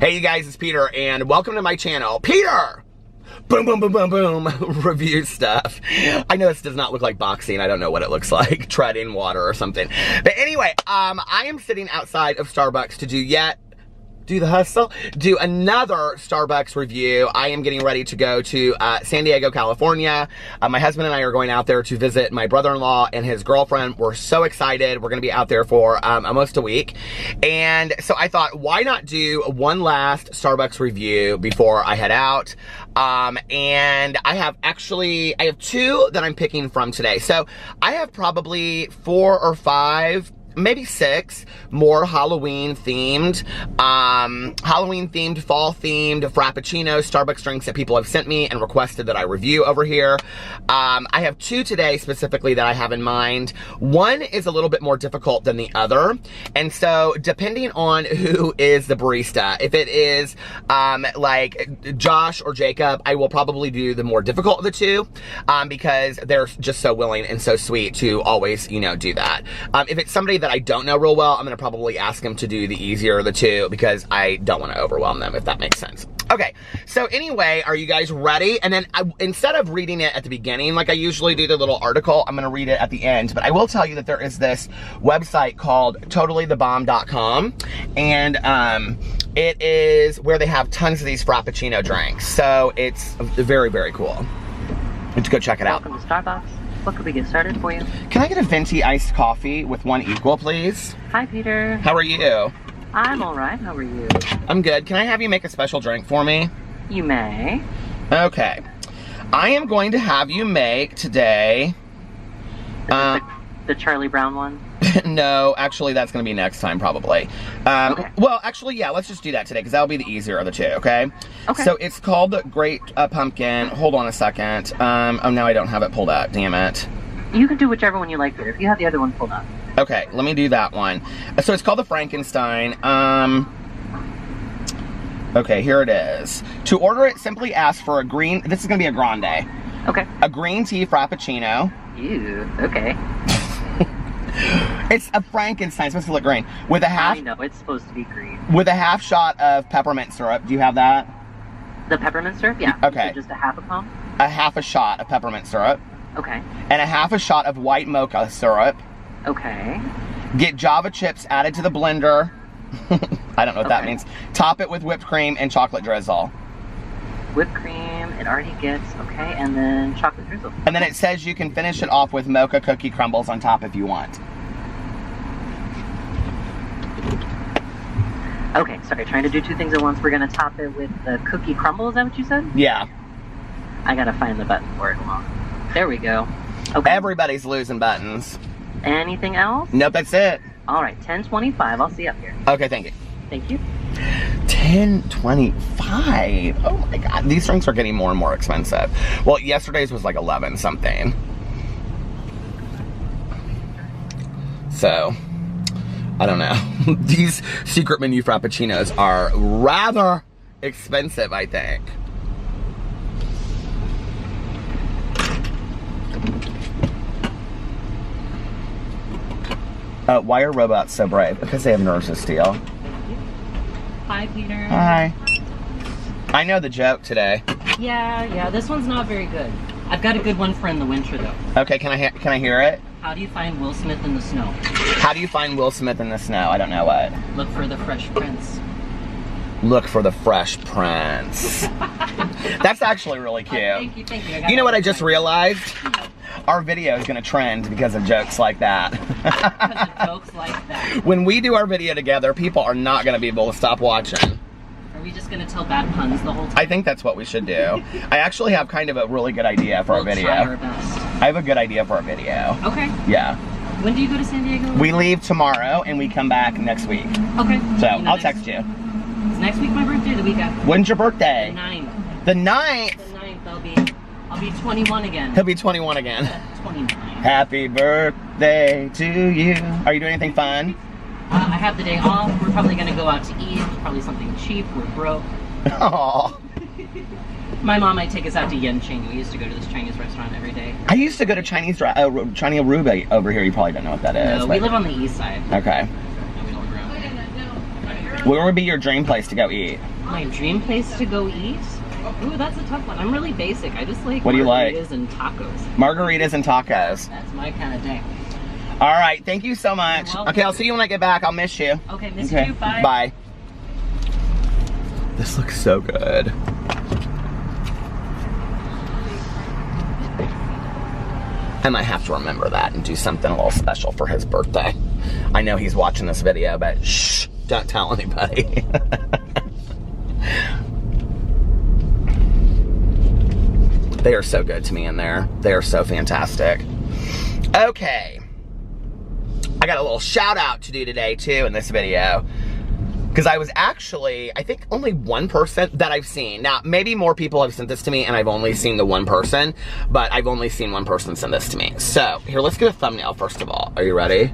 Hey you guys, it's Peter and welcome to my channel. Peter! Boom, boom, boom, boom, boom, review stuff. I know this does not look like boxing. I don't know what it looks like, treading water or something. But anyway, I am sitting outside of Starbucks to do another Starbucks review. I am getting ready to go to San Diego, California. My husband and I are going out there to visit my brother-in-law and his girlfriend. We're so excited. We're gonna be out there for almost a week. And so I thought, why not do one last Starbucks review before I head out? And I have two that I'm picking from today. So I have probably 4 or 5, maybe 6 more Halloween themed, fall themed Frappuccino Starbucks drinks that people have sent me and requested that I review over here. I have 2 today specifically that I have in mind. One is a little bit more difficult than the other. And so depending on who is the barista, if it is like Josh or Jacob, I will probably do the more difficult of the 2 because they're just so willing and so sweet to always, do that. If it's somebody that I don't know real well, I'm gonna probably ask them to do the easier of the 2 because I don't want to overwhelm them, if that makes sense. Okay, so anyway, are you guys ready? And then instead of reading it at the beginning, like I usually do the little article, I'm gonna read it at the end. But I will tell you that there is this website called totallythebomb.com, and it is where they have tons of these Frappuccino drinks. So it's very, very cool. Let's go check it out. Welcome to Starbucks. What could we get started for you? Can I get a venti iced coffee with 1 equal, please? Hi, Peter. How are you? I'm all right. How are you? I'm good. Can I have you make a special drink for me? You may. Okay. I am going to have you make today... the Charlie Brown one? No, actually that's going to be next time probably. Okay. Well, actually, yeah, let's just do that today because that'll be the easier of the 2, okay? Okay. So it's called the Great Pumpkin. Hold on a second. Oh, now I don't have it pulled up. Damn it. You can do whichever one you like, Peter. If you have the other one pulled up. Okay, let me do that one. So it's called the Frankenstein. Okay, here it is. To order it, simply ask for this is going to be a grande. Okay. A green tea Frappuccino. Ew, okay. It's a Frankenstein. It's supposed to look green. With a half... I know, it's supposed to be green. With a half shot of peppermint syrup. Do you have that? The peppermint syrup? Yeah. Okay. So just a half a pump? A half a shot of peppermint syrup. Okay. And a half a shot of white mocha syrup. Okay. Get Java chips added to the blender. I don't know what that Okay. means. Top it with whipped cream and chocolate drizzle. Whipped cream, it already gets, okay, and then chocolate drizzle. And then it says you can finish it off with mocha cookie crumbles on top if you want. Okay, sorry, trying to do 2 things at once. We're gonna top it with the cookie crumble, is that what you said? Yeah. I gotta find the button for it, hold on. There we go. Okay. Everybody's losing buttons. Anything else? Nope, that's it. All right, 10:25. I'll see you up here. Okay, thank you. Thank you. 10.25. Oh my god, these drinks are getting more and more expensive. Well, yesterday's was like 11 something. So, I don't know. These secret menu Frappuccinos are rather expensive, I think. Why are robots so brave? Because they have nerves of steel. Thank you. Hi, Peter. Hi. I know the joke today. Yeah, this one's not very good. I've got a good one for in the winter, though. Okay, can I hear it? How do you find Will Smith in the snow? How do you find Will Smith in the snow? I don't know what. Look for the Fresh Prince. Look for the Fresh Prince. That's actually really cute. Thank you. You know what I just realized? Our video is going to trend because of jokes like that. Because of jokes like that. When we do our video together, people are not going to be able to stop watching. Are we just going to tell bad puns the whole time? I think that's what we should do. I actually have kind of a really good idea for our video. We'll try our best. I have a good idea for our video. Okay. Yeah. When do you go to San Diego? We leave tomorrow and we come back next week. Okay. So I'll text you. Is next week my birthday or the week after? When's your birthday? The 9th. The 9th? The 9th, I'll be 21 again. He'll be 21 again. 29. Happy birthday to you. Are you doing anything fun? I have the day off. We're probably going to go out to eat. Probably something cheap. We're broke. Aww. My mom might take us out to Yenching. We used to go to this Chinese restaurant every day. I used to go to Chinese Ruba over here. You probably don't know what that is. No, we live on the east side. Okay. No, we don't live around. Where would be your dream place to go eat? My dream place to go eat? Ooh, that's a tough one. I'm really basic. I just like what do you like? margaritas and tacos. Margaritas and tacos. That's my kind of day. All right, thank you so much. Okay, I'll see you when I get back. I'll miss you. Okay, miss you. Bye. Bye. This looks so good. I might have to remember that and do something a little special for his birthday. I know he's watching this video, but shh, don't tell anybody. They are so good to me in there. They are so fantastic. Okay. I got a little shout out to do today too in this video. Because I was actually, I think only one person that I've seen. Now, maybe more people have sent this to me and I've only seen the one person. But I've only seen one person send this to me. So, here, let's get a thumbnail first of all. Are you ready?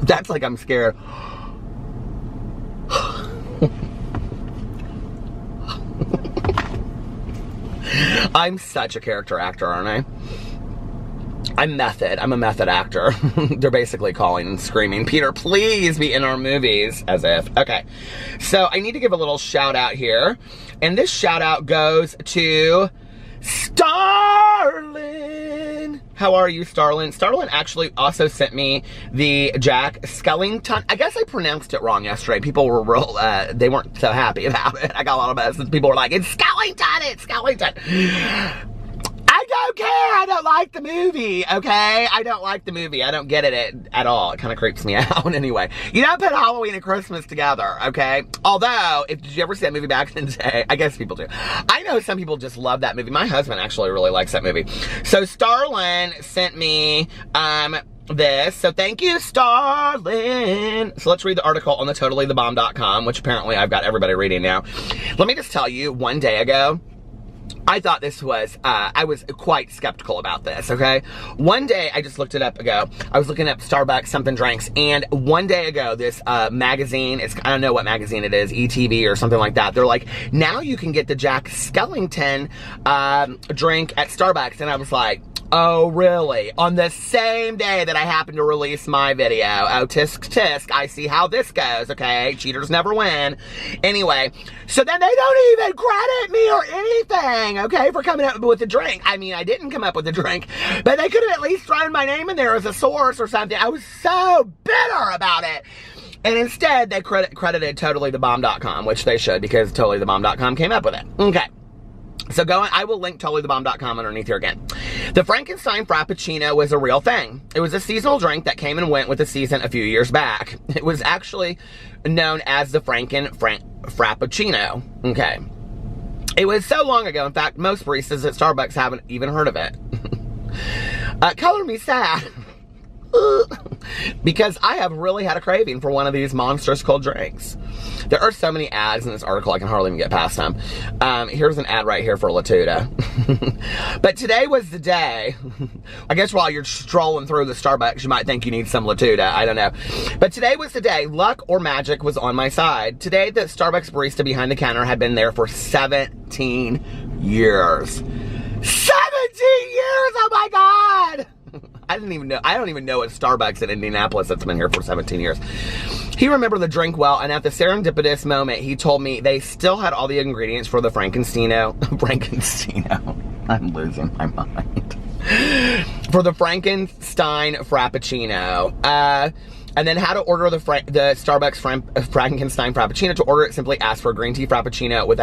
That's like I'm scared. I'm such a character actor, aren't I? I'm method. I'm a method actor. They're basically calling and screaming, Peter, please be in our movies. As if. Okay. So I need to give a little shout out here. And this shout out goes to Starlin. How are you, Starlin? Starlin actually also sent me the Jack Skellington. I guess I pronounced it wrong yesterday. People were real, they weren't so happy about it. I got a lot of messages. People were like, it's Skellington, it's Skellington. I don't care. I don't like the movie, okay? I don't like the movie. I don't get it at all. It kind of creeps me out anyway. You don't put Halloween and Christmas together, okay? Although, did you ever see that movie back in the day? I guess people do. I know some people just love that movie. My husband actually really likes that movie. So Starlin sent me this. So thank you, Starlin. So let's read the article on the totallythebomb.com, which apparently I've got everybody reading now. Let me just tell you, one day ago, I thought this was, I was quite skeptical about this, okay? One day, I just looked it up ago. I was looking up Starbucks something drinks, and one day ago, this magazine, I don't know what magazine it is, ETV or something like that. They're like, now you can get the Jack Skellington drink at Starbucks. And I was like, oh, really? On the same day that I happened to release my video. Oh, tisk tisk, I see how this goes, okay? Cheaters never win. Anyway, so then they don't even credit me or anything, okay, for coming up with the drink. I mean, I didn't come up with the drink, but they could have at least thrown my name in there as a source or something. I was so bitter about it. And instead, they credited totallythebomb.com, which they should, because totallythebomb.com came up with it. Okay. So I will link totallythebomb.com underneath here again. The Frankenstein Frappuccino was a real thing. It was a seasonal drink that came and went with the season a few years back. It was actually known as the Frappuccino. Okay. It was so long ago, in fact, most baristas at Starbucks haven't even heard of it. Color me sad. Because I have really had a craving for one of these monstrous cold drinks. There are so many ads in this article, I can hardly even get past them. Here's an ad right here for Latuda. But today was the day. I guess while you're strolling through the Starbucks, you might think you need some Latuda. I don't know. But today was the day. Luck or magic was on my side. Today, the Starbucks barista behind the counter had been there for 17 years. 17 years! Oh my God! I don't even know a Starbucks in Indianapolis that's been here for 17 years. He remembered the drink well, and at the serendipitous moment, he told me they still had all the ingredients for the Frankensteino. I'm losing my mind. For the Frankenstein Frappuccino. And then how to order the Starbucks Frankenstein Frappuccino. To order it, simply ask for a green tea Frappuccino with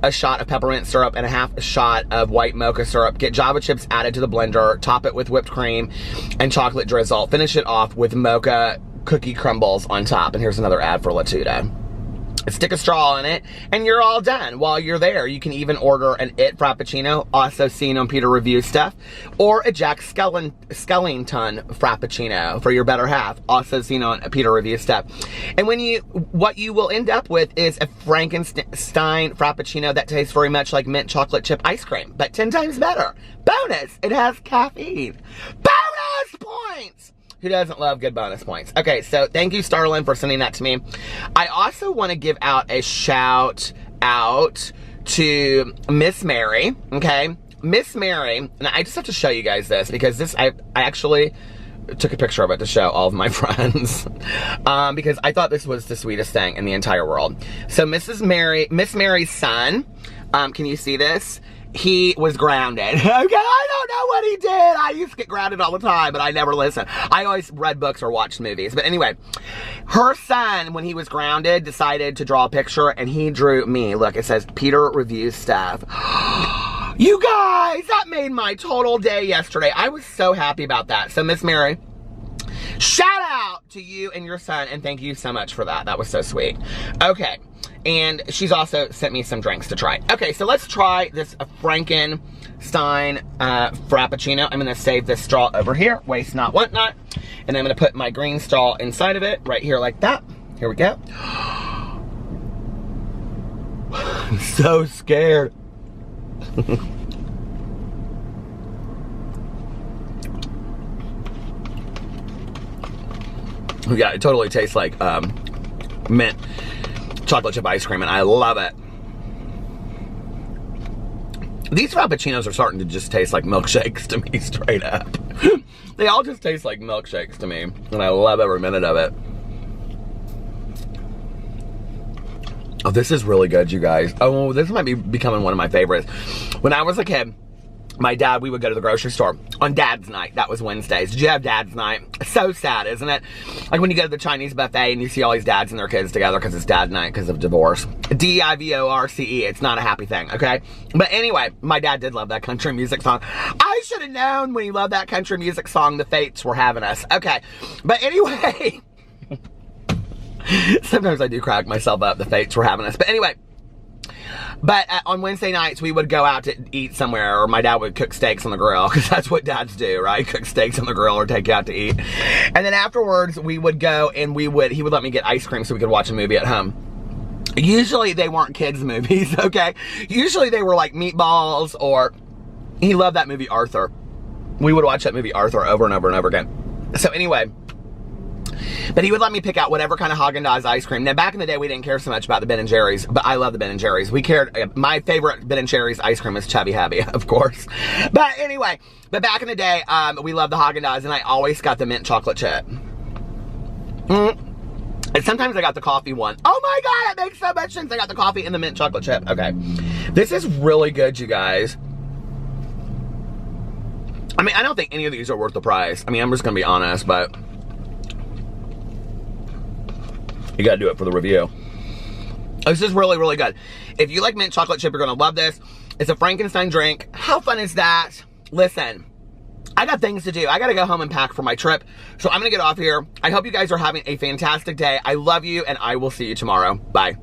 a shot of peppermint syrup and a half a shot of white mocha syrup. Get Java chips added to the blender. Top it with whipped cream and chocolate drizzle. Finish it off with mocha cookie crumbles on top. And here's another ad for Latuda. Stick a straw in it, and you're all done. While you're there, you can even order an It Frappuccino, also seen on Peter Review stuff, or a Jack Skellington Frappuccino for your better half, also seen on Peter Review stuff. And what you will end up with is a Frankenstein Frappuccino that tastes very much like mint chocolate chip ice cream, but 10 times better. Bonus, it has caffeine. Bonus points! Who doesn't love good bonus points? Okay, so thank you, Starlin, for sending that to me. I also want to give out a shout out to Miss Mary, okay? Miss Mary, and I just have to show you guys this because this, I actually took a picture of it to show all of my friends because I thought this was the sweetest thing in the entire world. So Miss Mary's son, can you see this? He was grounded. Okay, I don't know what he did. I used to get grounded all the time, but I never listened. I always read books or watched movies. But anyway, her son, when he was grounded, decided to draw a picture, and he drew me. Look, it says, Peter reviews stuff. You guys, that made my total day yesterday. I was so happy about that. So Miss Mary, shout out to you and your son, and thank you so much for that. That was so sweet. Okay. And she's also sent me some drinks to try. Okay, so let's try this Frankenstein Frappuccino. I'm gonna save this straw over here, waste not, want not. And I'm gonna put my green straw inside of it, right here like that. Here we go. I'm so scared. Yeah, it totally tastes like mint chocolate chip ice cream, and I love it. These Frappuccinos are starting to just taste like milkshakes to me, straight up. They all just taste like milkshakes to me, and I love every minute of it. Oh, this is really good, you guys. Oh, this might be becoming one of my favorites. When I was a kid, my dad, we would go to the grocery store on Dad's Night. That was Wednesdays. Did you have Dad's Night? So sad, isn't it? Like when you go to the Chinese buffet and you see all these dads and their kids together because it's Dad Night because of divorce. D-I-V-O-R-C-E. It's not a happy thing, okay? But anyway, my dad did love that country music song. I should have known when he loved that country music song, the fates were having us. Okay. But anyway, sometimes I do crack myself up. The fates were having us. But anyway. But on Wednesday nights, we would go out to eat somewhere, or my dad would cook steaks on the grill, because that's what dads do, right? Cook steaks on the grill or take you out to eat. And then afterwards, we would go and he would let me get ice cream so we could watch a movie at home. Usually, they weren't kids' movies, okay? Usually, they were like Meatballs, or he loved that movie, Arthur. We would watch that movie, Arthur, over and over and over again. So anyway, but he would let me pick out whatever kind of Haagen-Dazs ice cream. Now, back in the day, we didn't care so much about the Ben & Jerry's, but I love the Ben & Jerry's. We cared, my favorite Ben & Jerry's ice cream is Chubby Happy, of course. But anyway, but back in the day, we loved the Haagen-Dazs, and I always got the mint chocolate chip. And sometimes I got the coffee one. Oh my God, it makes so much sense. I got the coffee and the mint chocolate chip. Okay. This is really good, you guys. I mean, I don't think any of these are worth the price. I mean, I'm just going to be honest, but you gotta do it for the review. This is really, really good. If you like mint chocolate chip, you're gonna love this. It's a Frankenstein drink. How fun is that? Listen, I got things to do. I gotta go home and pack for my trip. So I'm gonna get off here. I hope you guys are having a fantastic day. I love you, and I will see you tomorrow. Bye.